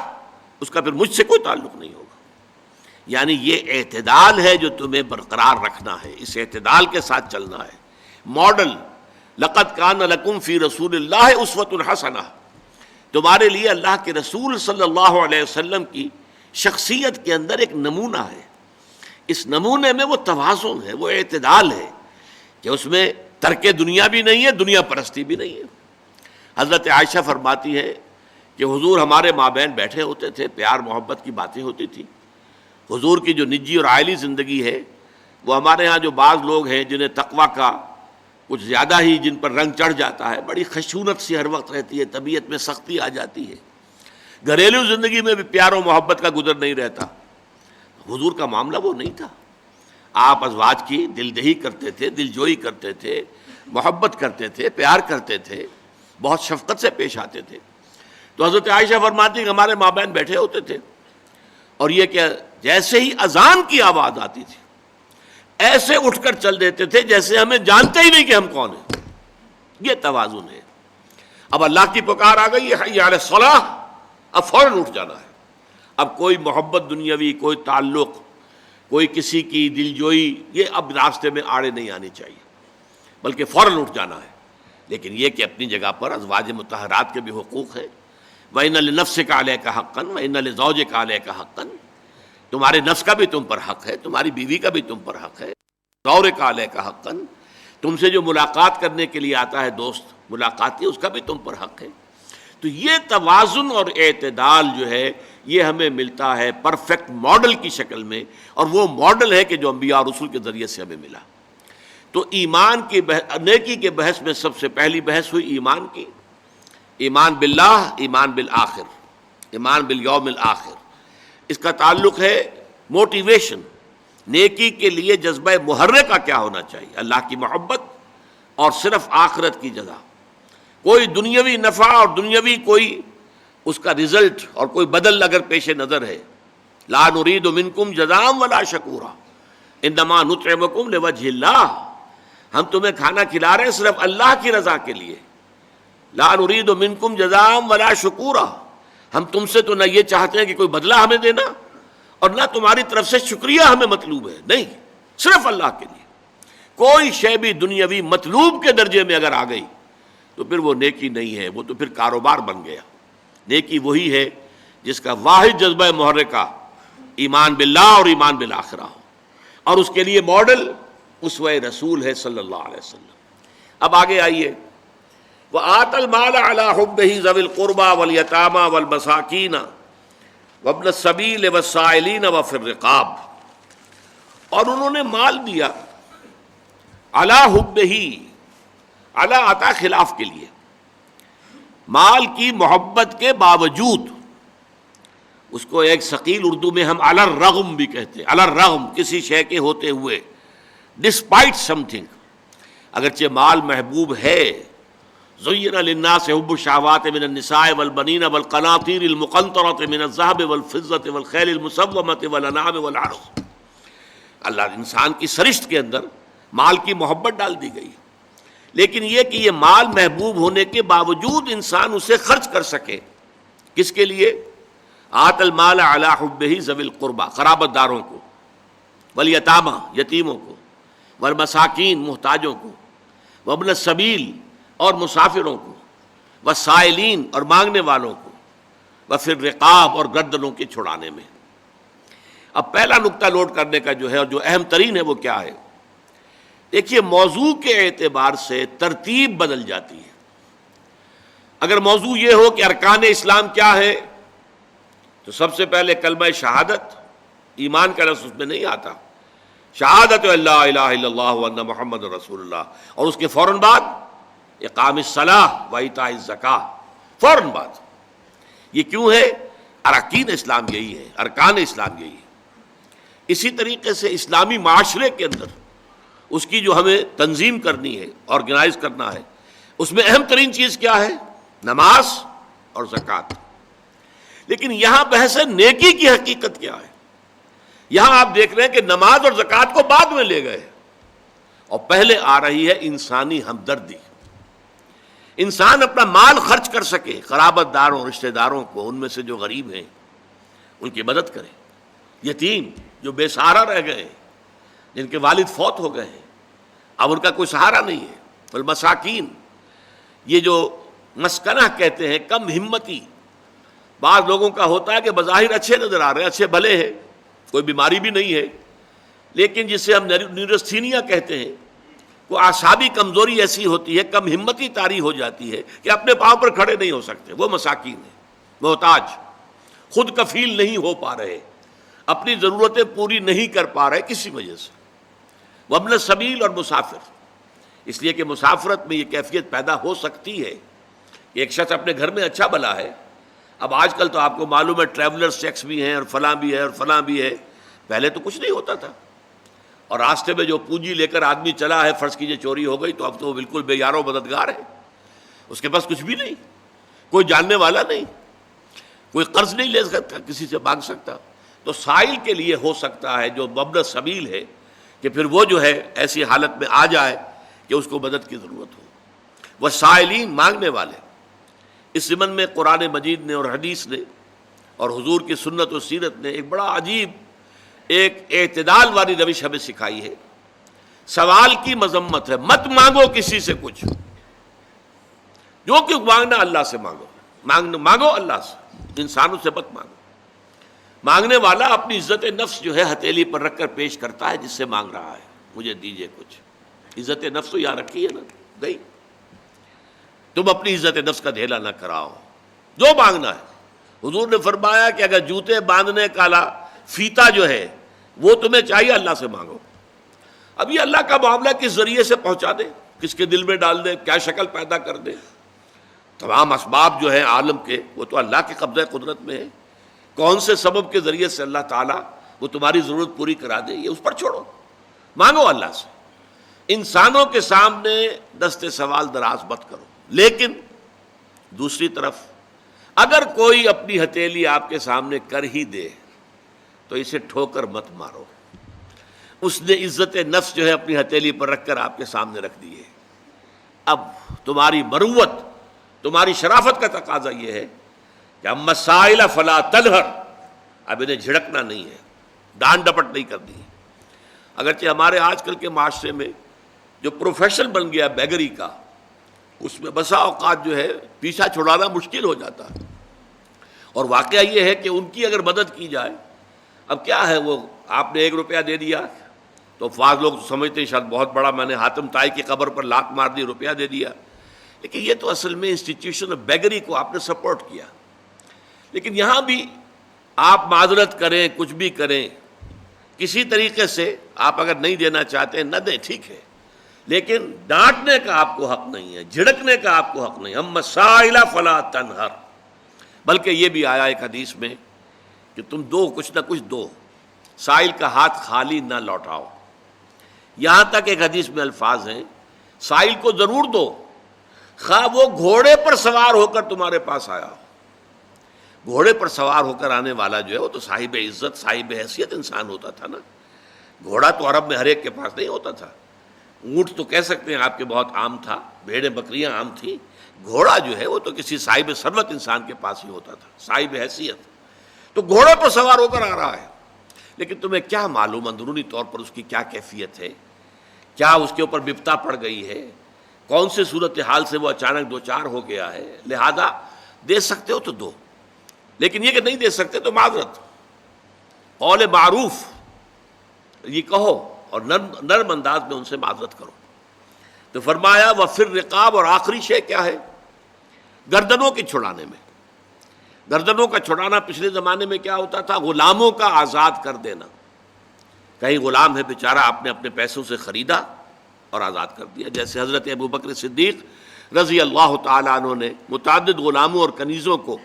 Speaker 1: اس کا پھر مجھ سے کوئی تعلق نہیں ہوگا۔ یعنی یہ اعتدال ہے جو تمہیں برقرار رکھنا ہے، اس اعتدال کے ساتھ چلنا ہے۔ ماڈل لقد کان لکم فی رسول اللہ اسوۃ حسنہ، تمہارے لیے اللہ کے رسول صلی اللہ علیہ وسلم کی شخصیت کے اندر ایک نمونہ ہے۔ اس نمونے میں وہ توازن ہے، وہ اعتدال ہے کہ اس میں ترک دنیا بھی نہیں ہے، دنیا پرستی بھی نہیں ہے۔ حضرت عائشہ فرماتی ہے کہ حضور ہمارے مابین بیٹھے ہوتے تھے، پیار محبت کی باتیں ہوتی تھی۔ حضور کی جو نجی اور عائلی زندگی ہے، وہ ہمارے ہاں جو بعض لوگ ہیں جنہیں تقویٰ کا کچھ زیادہ ہی جن پر رنگ چڑھ جاتا ہے، بڑی خشونت سی ہر وقت رہتی ہے، طبیعت میں سختی آ جاتی ہے، گھریلو زندگی میں بھی پیار و محبت کا گزر نہیں رہتا۔ حضور کا معاملہ وہ نہیں تھا، آپ ازواج کی دل دہی کرتے تھے، دل جوئی کرتے تھے، محبت کرتے تھے، پیار کرتے تھے، بہت شفقت سے پیش آتے تھے۔ تو حضرت عائشہ فرماتی ہیں کہ ہمارے مابین بیٹھے ہوتے تھے اور یہ کہ جیسے ہی اذان کی آواز آتی تھی ایسے اٹھ کر چل دیتے تھے جیسے ہمیں جانتے ہی نہیں کہ ہم کون ہیں۔ یہ توازن ہے۔ اب اللہ کی پکار آ گئی حی علی الصلاح، اب فوراً اٹھ جانا ہے۔ اب کوئی محبت دنیاوی، کوئی تعلق، کوئی کسی کی دلجوئی، یہ اب راستے میں آڑے نہیں آنی چاہیے، بلکہ فوراً اٹھ جانا ہے۔ لیکن یہ کہ اپنی جگہ پر ازواج مطہرات کے بھی حقوق ہیں۔ وَإِنَّ لِنَفْسِكَ عَلَيْكَ حَقًّا وَإِنَّ لِزَوْجِكَ عَلَيْكَ حَقًّا، تمہارے نفس کا بھی تم پر حق ہے، تمہاری بیوی کا بھی تم پر حق ہے۔ زَوْجِكَ عَلَيْكَ حَقًّا، تم سے جو ملاقات کرنے کے لیے آتا ہے دوست ملاقاتی، اس کا بھی تم پر حق ہے۔ تو یہ توازن اور اعتدال جو ہے یہ ہمیں ملتا ہے پرفیکٹ ماڈل کی شکل میں، اور وہ ماڈل ہے کہ جو انبیاء اور رسول کے ذریعے سے ہمیں ملا۔ تو ایمان کی نیکی کے بحث میں سب سے پہلی بحث ہوئی ایمان کی، ایمان باللہ، ایمان بالآخر، ایمان بالیوم الآخر۔ اس کا تعلق ہے موٹیویشن، نیکی کے لیے جذبہ محرکہ کیا ہونا چاہیے؟ اللہ کی محبت اور صرف آخرت کی جزا۔ کوئی دنیاوی نفع اور دنیاوی کوئی اس کا رزلٹ اور کوئی بدل اگر پیش نظر ہے، لا نرید منکم جزاء ولا شکورا انما نطعمکم لوجہ اللہ، ہم تمہیں کھانا کھلا رہے ہیں صرف اللہ کی رضا کے لیے۔ لا نرید منکم جزاء ولا شکورا، ہم تم سے تو نہ یہ چاہتے ہیں کہ کوئی بدلہ ہمیں دینا اور نہ تمہاری طرف سے شکریہ ہمیں مطلوب ہے، نہیں، صرف اللہ کے لیے۔ کوئی شے بھی دنیاوی مطلوب کے درجے میں اگر آ گئی تو پھر وہ نیکی نہیں ہے، وہ تو پھر کاروبار بن گیا۔ نیکی وہی ہے جس کا واحد جذبہ محرکہ ایمان باللہ اور ایمان بالآخرہ ہو، اور اس کے لیے ماڈل اسوہ رسول ہے صلی اللہ علیہ وسلم۔ اب آگے آئیے، وَآتَى الْمَالَ عَلَىٰ حُبِّهِ ذَوِي الْقُرْبَىٰ وَالْيَتَامَىٰ وَالْمَسَاكِينَ وَابْنَ السَّبِيلِ وَالسَّائِلِينَ وَفِي الرِّقَابِ، اور انہوں نے مال دیا عَلَىٰ حُبِّهِ، عَلَىٰ آتا خلاف کے لیے، مال کی محبت کے باوجود، اس کو ایک ثقیل اردو میں ہم علی الرغم بھی کہتے ہیں، علی الرغم، کسی شے کے ہوتے ہوئے، ڈسپائٹ سم تھنگ، اگرچہ مال محبوب ہے۔ زین للناس حب الشہوات من النساء والبنین والقناطیر المقنطرۃ من الذہب والفضۃ والخیل المسومۃ والانعام والحرث، اللہ انسان کی سرشت کے اندر مال کی محبت ڈال دی گئی، لیکن یہ کہ یہ مال محبوب ہونے کے باوجود انسان اسے خرچ کر سکے، کس کے لیے؟ آت المال علی حبہ ذوی القربى، قرابت داروں کو، والیتامى، یتیموں کو، والمساکین، محتاجوں کو، وابن السبیل، اور مسافروں کو، والسائلین، اور مانگنے والوں کو، وفی الرقاب، اور گردنوں کے چھڑانے میں۔ اب پہلا نقطہ نوٹ کرنے کا جو ہے اور جو اہم ترین ہے وہ کیا ہے؟ دیکھیے، موضوع کے اعتبار سے ترتیب بدل جاتی ہے۔ اگر موضوع یہ ہو کہ ارکان اسلام کیا ہے تو سب سے پہلے کلمہ شہادت، ایمان کا لفظ اس میں نہیں آتا، شہادت اللہ الہ الا اللہ وان محمد رسول اللہ، اور اس کے فوراً بعد اقام الصلاۃ و ایتاء الزکاۃ، فوراً بعد۔ یہ کیوں ہے؟ اراکین اسلام یہی ہے، ارکان اسلام یہی ہے۔ اسی طریقے سے اسلامی معاشرے کے اندر اس کی جو ہمیں تنظیم کرنی ہے، آرگنائز کرنا ہے، اس میں اہم ترین چیز کیا ہے؟ نماز اور زکوٰۃ۔ لیکن یہاں بحث ہے نیکی کی حقیقت کیا ہے۔ یہاں آپ دیکھ رہے ہیں کہ نماز اور زکوٰۃ کو بعد میں لے گئے اور پہلے آ رہی ہے انسانی ہمدردی۔ انسان اپنا مال خرچ کر سکے، قرابت داروں، رشتہ داروں کو، ان میں سے جو غریب ہیں ان کی مدد کرے، یتیم جو بے سہارا رہ گئے، جن کے والد فوت ہو گئے ہیں، اب ان کا کوئی سہارا نہیں ہے، والمساکین، یہ جو مسکنہ کہتے ہیں، کم ہمتی، بعض لوگوں کا ہوتا ہے کہ بظاہر اچھے نظر آ رہے ہیں، اچھے بھلے ہیں، کوئی بیماری بھی نہیں ہے، لیکن جسے ہم نیورستھینیا کہتے ہیں، وہ اعصابی کمزوری ایسی ہوتی ہے، کم ہمتی طاری ہو جاتی ہے کہ اپنے پاؤں پر کھڑے نہیں ہو سکتے، وہ مساکین ہیں، محتاج، خود کفیل نہیں ہو پا رہے، اپنی ضرورتیں پوری نہیں کر پا رہے کسی وجہ سے، وابن السبیل اور مسافر۔ اس لیے کہ مسافرت میں یہ کیفیت پیدا ہو سکتی ہے کہ ایک شخص اپنے گھر میں اچھا بھلا ہے، اب آج کل تو آپ کو معلوم ہے ٹریولرز ٹیکس بھی ہیں اور فلاں بھی ہے اور فلاں بھی ہے، پہلے تو کچھ نہیں ہوتا تھا، اور راستے میں جو پونجی لے کر آدمی چلا ہے، فرض کیجئے چوری ہو گئی تو اب تو وہ بالکل بے یار و مددگار ہے، اس کے پاس کچھ بھی نہیں، کوئی جاننے والا نہیں، کوئی قرض نہیں لے سکتا، کسی سے مانگ سکتا۔ تو سائل کے لیے ہو سکتا ہے جو مبن سبیل ہے کہ پھر وہ جو ہے ایسی حالت میں آ جائے کہ اس کو مدد کی ضرورت ہو۔ وہ سائلین، مانگنے والے۔ اس ضمن میں قرآن مجید نے اور حدیث نے اور حضور کی سنت و سیرت نے ایک بڑا عجیب، ایک اعتدال والی روش ہمیں سکھائی ہے۔ سوال کی مذمت ہے، مت مانگو کسی سے کچھ، جو کہ مانگنا اللہ سے مانگو، مانگو اللہ سے، انسانوں سے مت مانگو۔ مانگنے والا اپنی عزت نفس جو ہے ہتھیلی پر رکھ کر پیش کرتا ہے جس سے مانگ رہا ہے، مجھے دیجئے کچھ۔ عزت نفس تو یہاں رکھی ہے نا، گئی۔ تم اپنی عزت نفس کا دھیلا نہ کراؤ، جو مانگنا ہے۔ حضور نے فرمایا کہ اگر جوتے باندھنے کا فیتا جو ہے وہ تمہیں چاہیے، اللہ سے مانگو۔ اب یہ اللہ کا معاملہ کس ذریعے سے پہنچا دے، کس کے دل میں ڈال دے، کیا شکل پیدا کر دے، تمام اسباب جو ہیں عالم کے وہ تو اللہ کے قبضہ قدرت میں ہے۔ کون سے سبب کے ذریعے سے اللہ تعالیٰ وہ تمہاری ضرورت پوری کرا دے، یہ اس پر چھوڑو، مانگو اللہ سے۔ انسانوں کے سامنے دست سوال دراز مت کرو، لیکن دوسری طرف اگر کوئی اپنی ہتھیلی آپ کے سامنے کر ہی دے تو اسے ٹھوکر مت مارو۔ اس نے عزت نفس جو ہے اپنی ہتھیلی پر رکھ کر آپ کے سامنے رکھ دی ہے۔ اب تمہاری مروت، تمہاری شرافت کا تقاضا یہ ہے کہ اما السائل فلا تنہر، اب انہیں جھڑکنا نہیں ہے، ڈانٹ ڈپٹ نہیں کرنی ہے۔ اگرچہ ہمارے آج کل کے معاشرے میں جو پروفیشن بن گیا بیگری کا، اس میں بسا اوقات جو ہے پیچھا چھڑانا مشکل ہو جاتا ہے، اور واقعہ یہ ہے کہ ان کی اگر مدد کی جائے، اب کیا ہے، وہ آپ نے 1 روپیہ دے دیا تو بعض لوگ سمجھتے ہیں شاید بہت بڑا، میں نے حاتم طائی کی قبر پر لات مار دی، روپیہ دے دیا، لیکن یہ تو اصل میں انسٹیٹیوشن آف بیگری کو آپ نے سپورٹ کیا۔ لیکن یہاں بھی آپ معذرت کریں، کچھ بھی کریں، کسی طریقے سے آپ اگر نہیں دینا چاہتے ہیں نہ دیں، ٹھیک ہے، لیکن ڈانٹنے کا آپ کو حق نہیں ہے، جھڑکنے کا آپ کو حق نہیں۔ اما السائل فلا تنہر، بلکہ یہ بھی آیا ایک حدیث میں کہ تم دو، کچھ نہ کچھ دو، سائل کا ہاتھ خالی نہ لوٹاؤ۔ یہاں تک ایک حدیث میں الفاظ ہیں، سائل کو ضرور دو، خواہ وہ گھوڑے پر سوار ہو کر تمہارے پاس آیا ہو۔ گھوڑے پر سوار ہو کر آنے والا جو ہے وہ تو صاحب عزت، صاحب حیثیت انسان ہوتا تھا نا۔ گھوڑا تو عرب میں ہر ایک کے پاس نہیں ہوتا تھا، اونٹ تو کہہ سکتے ہیں آپ کے بہت عام تھا، بھیڑیں بکریاں عام تھیں، گھوڑا جو ہے وہ تو کسی صاحب ثروت انسان کے پاس ہی ہوتا تھا، صاحب حیثیت۔ تو گھوڑے پر سوار ہو کر آ رہا ہے، لیکن تمہیں کیا معلوم اندرونی طور پر اس کی کیا کیفیت ہے، کیا اس کے اوپر بپتا پڑ گئی ہے، کون سے صورتحال سے وہ اچانک دوچار ہو گیا ہے۔ لہذا دے سکتے ہو تو دو، لیکن یہ کہ نہیں دے سکتے تو معذرت، قول معروف یہ کہو اور نرم انداز میں ان سے معذرت کرو۔ تو فرمایا وفر رقاب، اور آخری شے کیا ہے، گردنوں کی چھڑانے میں۔ گردنوں کا چھڑانا پچھلے زمانے میں کیا ہوتا تھا، غلاموں کا آزاد کر دینا۔ کہیں غلام ہے بیچارہ، آپ نے اپنے پیسوں سے خریدا اور آزاد کر دیا، جیسے حضرت ابوبکر صدیق رضی اللہ تعالیٰ عنہ نے متعدد غلاموں اور کنیزوں کو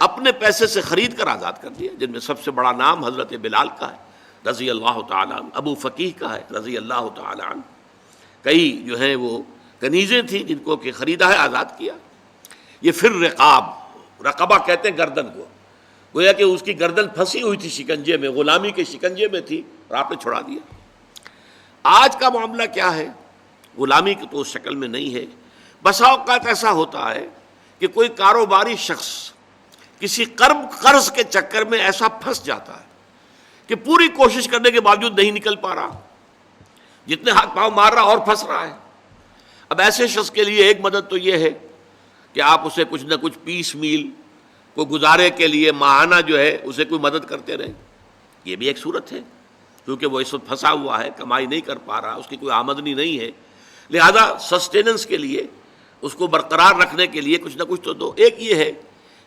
Speaker 1: اپنے پیسے سے خرید کر آزاد کر دیا، جن میں سب سے بڑا نام حضرت بلال کا ہے رضی اللہ تعالیٰ عنہ، ابو فقیہ کا ہے رضی اللہ تعالیٰ عنہ، کئی جو ہیں وہ کنیزیں تھیں جن کو کہ خریدا ہے، آزاد کیا۔ یہ پھر رقاب، رقبہ کہتے ہیں گردن کو، گویا کہ اس کی گردن پھنسی ہوئی تھی شکنجے میں، غلامی کے شکنجے میں تھی اور آپ نے چھڑا دیا۔ آج کا معاملہ کیا ہے؟ غلامی کی تو اس شکل میں نہیں ہے۔ بسا اوقات ایسا ہوتا ہے کہ کوئی کاروباری شخص کسی قرض کے چکر میں ایسا پھنس جاتا ہے کہ پوری کوشش کرنے کے باوجود نہیں نکل پا رہا، جتنے ہاتھ پاؤں مار رہا اور پھنس رہا ہے۔ اب ایسے شخص کے لیے ایک مدد تو یہ ہے کہ آپ اسے کچھ نہ کچھ پیس میل کو گزارے کے لیے ماہانہ جو ہے اسے کوئی مدد کرتے رہیں، یہ بھی ایک صورت ہے، کیونکہ وہ اس وقت پھنسا ہوا ہے، کمائی نہیں کر پا رہا، اس کی کوئی آمدنی نہیں ہے، لہذا سسٹیننس کے لیے، اس کو برقرار رکھنے کے لیے کچھ نہ کچھ تو دو۔ ایک یہ ہے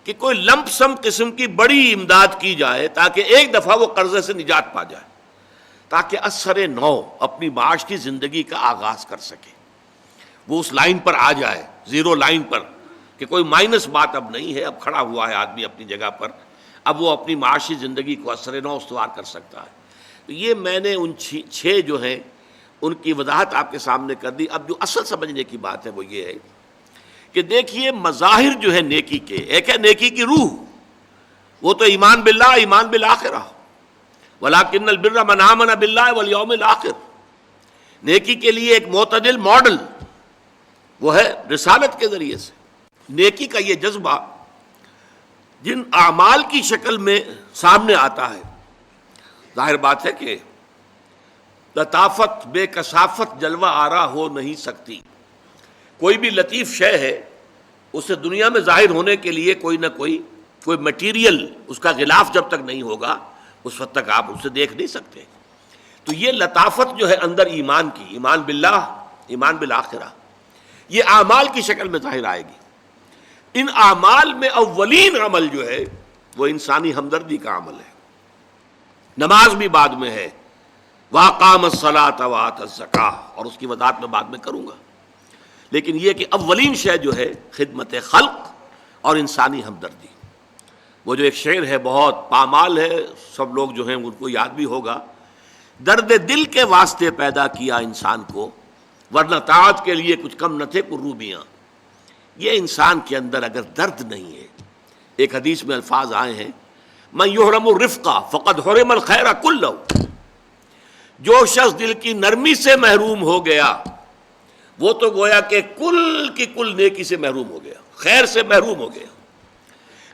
Speaker 1: کہ کوئی لمپ سم قسم کی بڑی امداد کی جائے تاکہ ایک دفعہ وہ قرضے سے نجات پا جائے، تاکہ اثر نو اپنی معاش کی زندگی کا آغاز کر سکے، وہ اس لائن پر آ جائے، زیرو لائن پر، کہ کوئی مائنس بات اب نہیں ہے، اب کھڑا ہوا ہے آدمی اپنی جگہ پر، اب وہ اپنی معاشی زندگی کو اثر نو استوار کر سکتا ہے۔ تو یہ میں نے ان چھ جو ہیں ان کی وضاحت آپ کے سامنے کر دی۔ اب جو اصل سمجھنے کی بات ہے وہ یہ ہے کہ دیکھیے مظاہر جو ہے نیکی کے، ایک ہے نیکی کی روح، وہ تو ایمان باللہ، ایمان بالآخرہ، وَلَٰكِنَّ الْبِرَّ مَنْ آمَنَ بِاللَّهِ وَالْيَوْمِ الْآخِرِ، نیکی کے لیے ایک معتدل ماڈل وہ ہے رسالت کے ذریعے سے۔ نیکی کا یہ جذبہ جن اعمال کی شکل میں سامنے آتا ہے، ظاہر بات ہے کہ لطافت بے کثافت جلوہ آرا ہو نہیں سکتی۔ کوئی بھی لطیف شے ہے، اسے دنیا میں ظاہر ہونے کے لیے کوئی نہ کوئی مٹیریل، اس کا غلاف جب تک نہیں ہوگا اس وقت تک آپ اسے دیکھ نہیں سکتے۔ تو یہ لطافت جو ہے اندر ایمان کی، ایمان باللہ، ایمان بالآخرہ، یہ اعمال کی شکل میں ظاہر آئے گی۔ ان اعمال میں اولین عمل جو ہے وہ انسانی ہمدردی کا عمل ہے۔ نماز بھی بعد میں ہے، وَأَقَامَ الصَّلَاةَ وَآتَى الزَّكَاةَ، اور اس کی وضاحت میں بعد میں کروں گا، لیکن یہ کہ اولین شے جو ہے خدمت خلق اور انسانی ہمدردی۔ وہ جو ایک شعر ہے بہت پامال ہے، سب لوگ جو ہیں ان کو یاد بھی ہوگا، درد دل کے واسطے پیدا کیا انسان کو، ورنہ طاعت کے لیے کچھ کم نہ تھے کروبیاں۔ یہ انسان کے اندر اگر درد نہیں ہے، ایک حدیث میں الفاظ آئے ہیں، من یحرم الرفق فقد حرم الخیر کلہ، جو شخص دل کی نرمی سے محروم ہو گیا وہ تو گویا کہ کل کی کل نیکی سے محروم ہو گیا، خیر سے محروم ہو گیا۔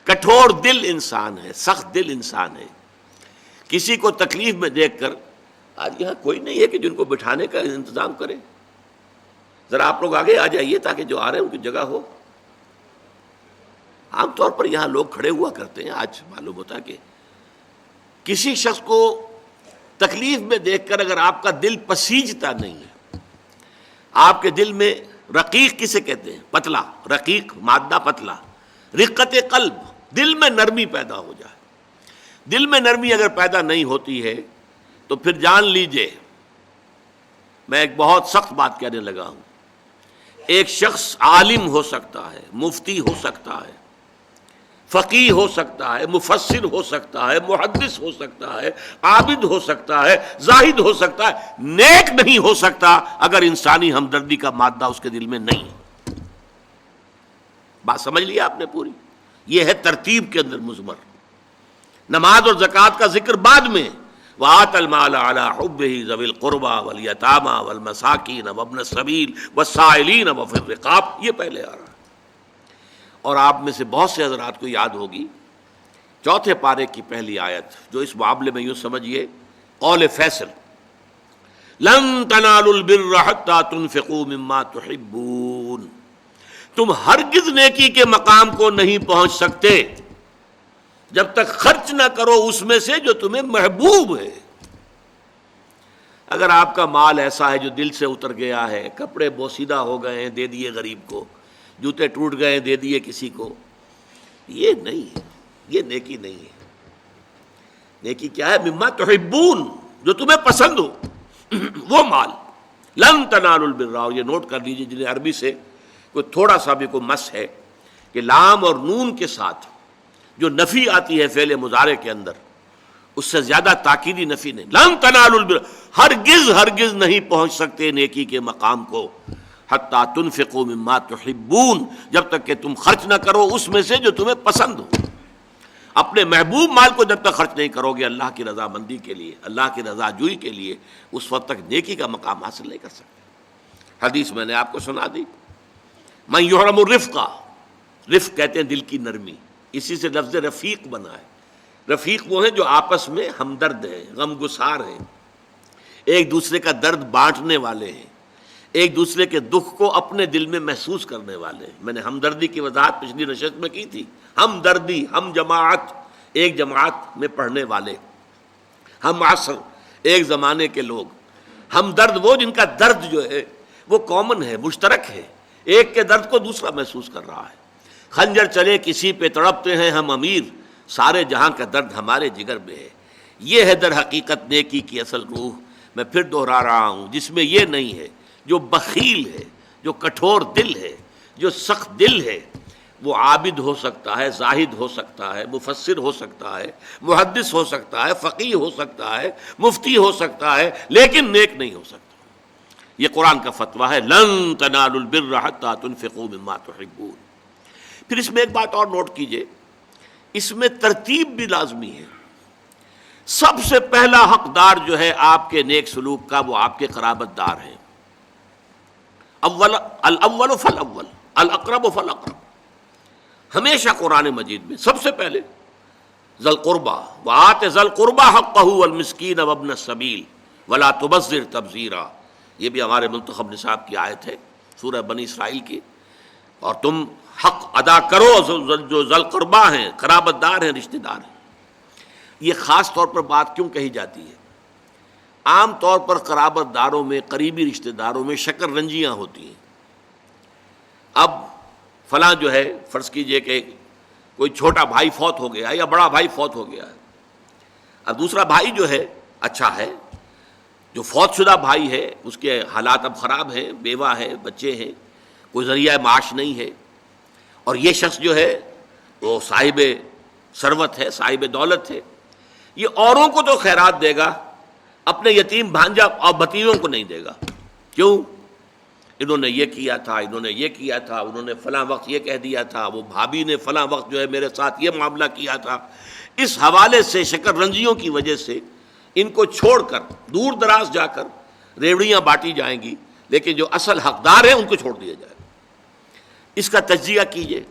Speaker 1: کٹھور دل انسان ہے، سخت دل انسان ہے، کسی کو تکلیف میں دیکھ کر، آج یہاں کوئی نہیں ہے کہ جن کو بٹھانے کا انتظام کرے، ذرا آپ لوگ آگے آ جائیے تاکہ جو آ رہے ہیں ان کی جگہ ہو۔ عام طور پر یہاں لوگ کھڑے ہوا کرتے ہیں، آج معلوم ہوتا ہے کہ کسی شخص کو تکلیف میں دیکھ کر اگر آپ کا دل پسیجتا نہیں ہے، آپ کے دل میں رقیق کسے کہتے ہیں؟ پتلا، رقیق مادہ پتلا، رقت قلب، دل میں نرمی پیدا ہو جائے۔ دل میں نرمی اگر پیدا نہیں ہوتی ہے تو پھر جان لیجئے، میں ایک بہت سخت بات کہنے لگا ہوں، ایک شخص عالم ہو سکتا ہے، مفتی ہو سکتا ہے، فقیہ ہو سکتا ہے، مفسر ہو سکتا ہے، محدث ہو سکتا ہے، عابد ہو سکتا ہے، زاہد ہو سکتا ہے، نیک نہیں ہو سکتا اگر انسانی ہمدردی کا مادہ اس کے دل میں نہیں ہے۔ بات سمجھ لیا آپ نے پوری؟ یہ ہے ترتیب کے اندر مضمر۔ نماز اور زکوٰۃ کا ذکر بعد میں، وَآتَ الْمَالَ عَلَىٰ حُبِّهِ ذَوِي الْقُرْبَىٰ وَالْيَتَامَىٰ وَالْمَسَاكِينَ وَابْنَ السَّبِيلِ وَالسَّائِلِينَ وَفِي الرِّقَابِ، یہ پہلے آ رہا ہے۔ اور آپ میں سے بہت سے حضرات کو یاد ہوگی چوتھے پارے کی پہلی آیت، جو اس معاملے میں یوں سمجھیے قول فیصل، لَن تَنَالُوا الْبِرَّ حَتَّىٰ تُنْفِقُوا مِمَّا تُحِبُّونَ، تم ہرگز نیکی کے مقام کو نہیں پہنچ سکتے جب تک خرچ نہ کرو اس میں سے جو تمہیں محبوب ہے۔ اگر آپ کا مال ایسا ہے جو دل سے اتر گیا ہے، کپڑے بوسیدہ ہو گئے ہیں دے دیے غریب کو، جوتے ٹوٹ گئے دے دیے کسی کو، یہ نہیں ہے، یہ نیکی نہیں ہے۔ نیکی کیا ہے؟ مما تحبون، جو تمہیں پسند ہو وہ مال۔ لن تنالوا البر، یہ نوٹ کر لیجیے جنہیں عربی سے کوئی تھوڑا سا بھی کوئی مس ہے، کہ لام اور نون کے ساتھ جو نفی آتی ہے فعل مضارع کے اندر، اس سے زیادہ تاکیدی نفی نہیں. لن تنالوا البر، ہرگز نہیں پہنچ سکتے نیکی کے مقام کو، حتی تنفقوا مما تحبون، جب تک کہ تم خرچ نہ کرو اس میں سے جو تمہیں پسند ہو. اپنے محبوب مال کو جب تک خرچ نہیں کرو گے اللہ کی رضامندی کے لیے، اللہ کی رضا جوئی کے لیے، اس وقت تک نیکی کا مقام حاصل نہیں کر سکتے. حدیث میں نے آپ کو سنا دی. من یحرم الرفق، رفق کہتے ہیں دل کی نرمی، اسی سے لفظ رفیق بنا ہے. رفیق وہ ہیں جو آپس میں ہمدرد ہیں، غم گسار ہیں، ایک دوسرے کا درد بانٹنے والے ہیں، ایک دوسرے کے دکھ کو اپنے دل میں محسوس کرنے والے ہیں. میں نے ہمدردی کی وضاحت پچھلی نشست میں کی تھی. ہمدردی، ہم جماعت، ایک جماعت میں پڑھنے والے، ہم عصر، ایک زمانے کے لوگ. ہمدرد وہ جن کا درد جو ہے وہ کامن ہے، مشترک ہے، ایک کے درد کو دوسرا محسوس کر رہا ہے. خنجر چلے کسی پہ تڑپتے ہیں ہم امیر، سارے جہاں کا درد ہمارے جگر میں ہے. یہ ہے در حقیقت نیکی کی اصل روح. میں پھر دوہرا رہا ہوں، جس میں یہ نہیں ہے. جو بخیل ہے، جو کٹھور دل ہے، جو سخت دل ہے، وہ عابد ہو سکتا ہے، زاہد ہو سکتا ہے، مفسر ہو سکتا ہے، محدث ہو سکتا ہے، فقیہ ہو سکتا ہے، مفتی ہو سکتا ہے، لیکن نیک نہیں ہو سکتا. یہ قرآن کا فتویٰ ہے، لن تنالوا البر حتی تنفقوا مما تحبون. پھر اس میں ایک بات اور نوٹ کیجئے، اس میں ترتیب بھی لازمی ہے. سب سے پہلا حقدار جو ہے آپ کے نیک سلوک کا وہ آپ کے قرابت دار ہیں. الاول فالاول، الاقرب فالاقرب. ہمیشہ قرآن مجید میں سب سے پہلے ذی القربیٰ، وآت ذی القربیٰ حقہ والمسکین وابن السبیل ولا تبذر تبذیرا. یہ بھی ہمارے منتخب نصاب کی آیت ہے سورہ بنی اسرائیل کی. اور تم حق ادا کرو جو ذی القربیٰ ہیں، قرابت دار ہیں، رشتہ دار ہیں. یہ خاص طور پر بات کیوں کہی جاتی ہے؟ عام طور پر قرابت داروں میں، قریبی رشتہ داروں میں شکر رنجیاں ہوتی ہیں. اب فلاں جو ہے، فرض کیجئے کہ کوئی چھوٹا بھائی فوت ہو گیا یا بڑا بھائی فوت ہو گیا ہے. اب دوسرا بھائی جو ہے اچھا ہے، جو فوت شدہ بھائی ہے اس کے حالات اب خراب ہیں، بیوہ ہے، بچے ہیں، کوئی ذریعہ معاش نہیں ہے. اور یہ شخص جو ہے وہ صاحب ثروت ہے، صاحب دولت ہے. یہ اوروں کو تو خیرات دے گا، اپنے یتیم بھانجا اور بھتیجوں کو نہیں دے گا. کیوں؟ انہوں نے یہ کیا تھا، انہوں نے یہ کیا تھا، انہوں نے فلاں وقت یہ کہہ دیا تھا، وہ بھابھی نے فلاں وقت جو ہے میرے ساتھ یہ معاملہ کیا تھا. اس حوالے سے شکر رنجیوں کی وجہ سے ان کو چھوڑ کر دور دراز جا کر ریوڑیاں بانٹی جائیں گی، لیکن جو اصل حقدار ہیں ان کو چھوڑ دیا جائے. اس کا تجزیہ کیجئے.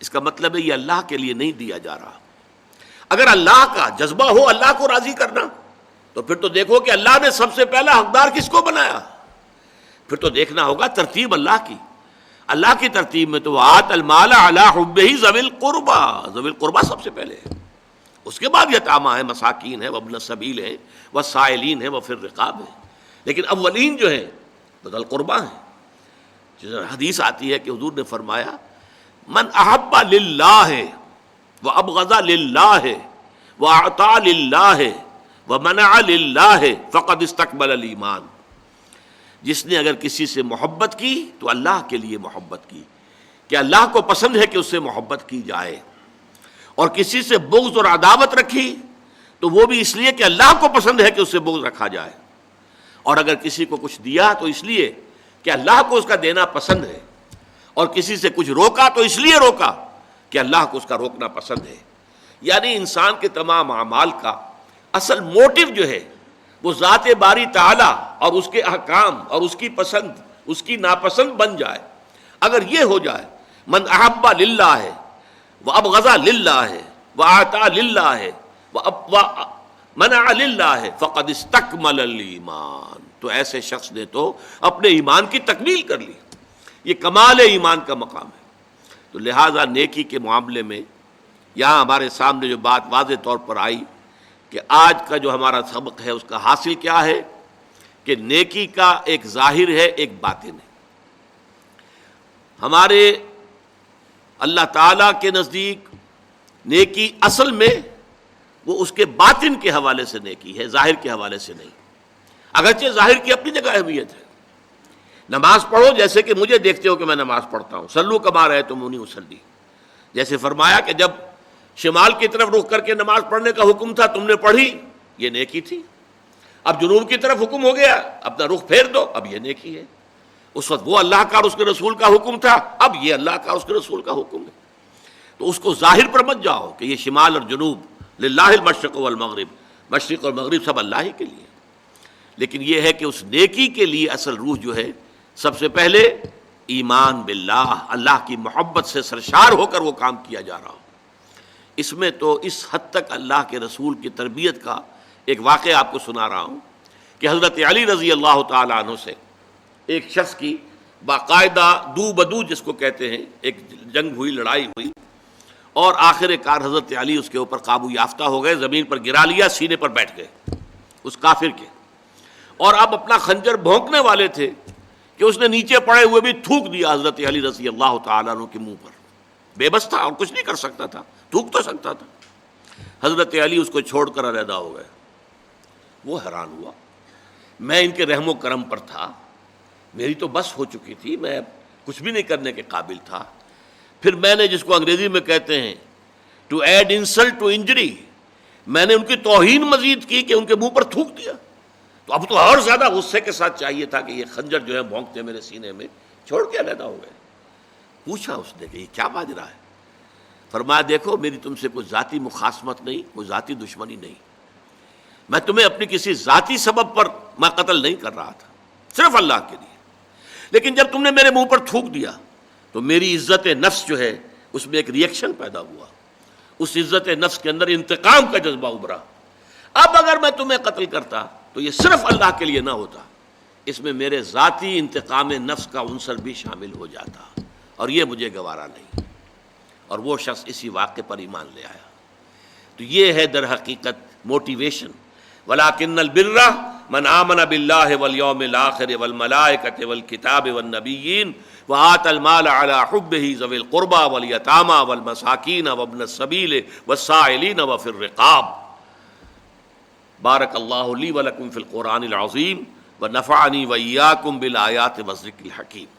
Speaker 1: اس کا مطلب ہے یہ اللہ کے لیے نہیں دیا جا رہا. اگر اللہ کا جذبہ ہو اللہ کو راضی کرنا تو پھر تو دیکھو کہ اللہ نے سب سے پہلا حقدار کس کو بنایا. پھر تو دیکھنا ہوگا ترتیب اللہ کی. اللہ کی ترتیب میں تو آت المال علی حبہ ذوی القربى، ذوی القربى سب سے پہلے ہے. اس کے بعد یتامى ہیں، مساکین ہیں، وابن السبیل ہیں، والسائلین ہیں، وفی الرقاب ہیں. لیکن اولین جو ہیں وہ ذوی القربى ہیں. حدیث آتی ہے کہ حضور نے فرمایا من احب للہ وابغض للہ واعطى للہ ومنع للہ فقد استقبل الایمان. جس نے اگر کسی سے محبت کی تو اللہ کے لیے محبت کی، کہ اللہ کو پسند ہے کہ اس سے محبت کی جائے. اور کسی سے بغض اور عداوت رکھی تو وہ بھی اس لیے کہ اللہ کو پسند ہے کہ اس سے بغض رکھا جائے. اور اگر کسی کو کچھ دیا تو اس لیے کہ اللہ کو اس کا دینا پسند ہے. اور کسی سے کچھ روکا تو اس لیے روکا کہ اللہ کو اس کا روکنا پسند ہے. یعنی انسان کے تمام اعمال کا اصل موٹو جو ہے وہ ذات باری تعالی اور اس کے احکام اور اس کی پسند، اس کی ناپسند بن جائے. اگر یہ ہو جائے من احب للہ ہے وابغض للہ ہے واعطى للہ ہے ومنع للہ ہے فقد استکمل الایمان، تو ایسے شخص نے تو اپنے ایمان کی تکمیل کر لی. یہ کمال ایمان کا مقام ہے. تو لہذا نیکی کے معاملے میں یہاں ہمارے سامنے جو بات واضح طور پر آئی کہ آج کا جو ہمارا سبق ہے اس کا حاصل کیا ہے کہ نیکی کا ایک ظاہر ہے، ایک باطن ہے. ہمارے اللہ تعالیٰ کے نزدیک نیکی اصل میں وہ اس کے باطن کے حوالے سے نیکی ہے، ظاہر کے حوالے سے نہیں. اگرچہ ظاہر کی اپنی جگہ اہمیت ہے. نماز پڑھو جیسے کہ مجھے دیکھتے ہو کہ میں نماز پڑھتا ہوں، صلو کما رأیتمونی اصلی. جیسے فرمایا کہ جب شمال کی طرف رخ کر کے نماز پڑھنے کا حکم تھا، تم نے پڑھی، یہ نیکی تھی۔ اب جنوب کی طرف حکم ہو گیا، اپنا رخ پھیر دو، اب یہ نیکی ہے۔ اس وقت وہ اللہ کا اور اس کے رسول کا حکم تھا، اب یہ اللہ کا اور اس کے رسول کا حکم ہے۔ تو اس کو ظاہر پر مت جاؤ کہ یہ شمال اور جنوب للہ المشرق والمغرب، مشرق اور مغرب سب اللہ ہی کے لیے، لیکن یہ ہے کہ اس نیکی کے لیے اصل روح جو ہے سب سے پہلے ایمان باللہ، اللہ کی محبت سے سرشار ہو کر وہ کام کیا جا رہا ہو۔ اس میں تو اس حد تک اللہ کے رسول کی تربیت کا ایک واقعہ آپ کو سنا رہا ہوں کہ حضرت علی رضی اللہ تعالیٰ عنہ سے ایک شخص کی باقاعدہ دو بدو جس کو کہتے ہیں ایک جنگ ہوئی، لڑائی ہوئی، اور آخر کار حضرت علی اس کے اوپر قابو یافتہ ہو گئے، زمین پر گرا لیا، سینے پر بیٹھ گئے اس کافر کے، اور اب اپنا خنجر بھونکنے والے تھے کہ اس نے نیچے پڑے ہوئے بھی تھوک دیا حضرت علی رضی اللہ تعالیٰ عنہ کے منہ پر۔ بے بس تھا اور کچھ نہیں کر سکتا تھا، تھوک تو سکتا تھا۔ حضرت علی اس کو چھوڑ کر علیحدہ ہو گئے۔ وہ حیران ہوا، میں ان کے رحم و کرم پر تھا، میری تو بس ہو چکی تھی، میں کچھ بھی نہیں کرنے کے قابل تھا، پھر میں نے جس کو انگریزی میں کہتے ہیں to add insult to injury, میں نے ان کی توہین مزید کی کہ ان کے منہ پر تھوک دیا، تو اب تو اور زیادہ غصے کے ساتھ چاہیے تھا کہ یہ خنجر جو ہے بھونکتے میرے سینے میں، چھوڑ کے علیحدہ ہو گئے۔ پوچھا اس نے کہ یہ کیا ماجرا ہے؟ فرمایا دیکھو میری تم سے کوئی ذاتی مخاصمت نہیں، کوئی ذاتی دشمنی نہیں، میں تمہیں اپنی کسی ذاتی سبب پر میں قتل نہیں کر رہا تھا، صرف اللہ کے لیے، لیکن جب تم نے میرے منہ پر تھوک دیا تو میری عزت نفس جو ہے اس میں ایک ری ایکشن پیدا ہوا، اس عزت نفس کے اندر انتقام کا جذبہ ابھرا۔ اب اگر میں تمہیں قتل کرتا تو یہ صرف اللہ کے لیے نہ ہوتا، اس میں میرے ذاتی انتقام نفس کا عنصر بھی شامل ہو جاتا، اور یہ مجھے گوارا نہیں۔ اور وہ شخص اسی واقعے پر ایمان لے آیا۔ تو یہ ہے در حقیقت موٹیویشن، وَلَٰكِنَّ الْبِرَّ مَنْ آمَنَ بِاللَّهِ وَالْيَوْمِ الْآخِرِ وَالْمَلَائِكَةِ وَالْكِتَابِ وَالنَّبِيِّينَ وَآتَى الْمَالَ عَلَىٰ حُبِّهِ ذَوِي الْقُرْبَىٰ وَالْيَتَامَىٰ وَالْمَسَاكِينَ وَابْنَ السَّبِيلِ وَالسَّائِلِينَ وَفِي الرِّقَابِ۔ بارک اللہ لی ولکم فی القرآن العظیم ونفعنی وإیاکم بالآیات والذکر الحکیم۔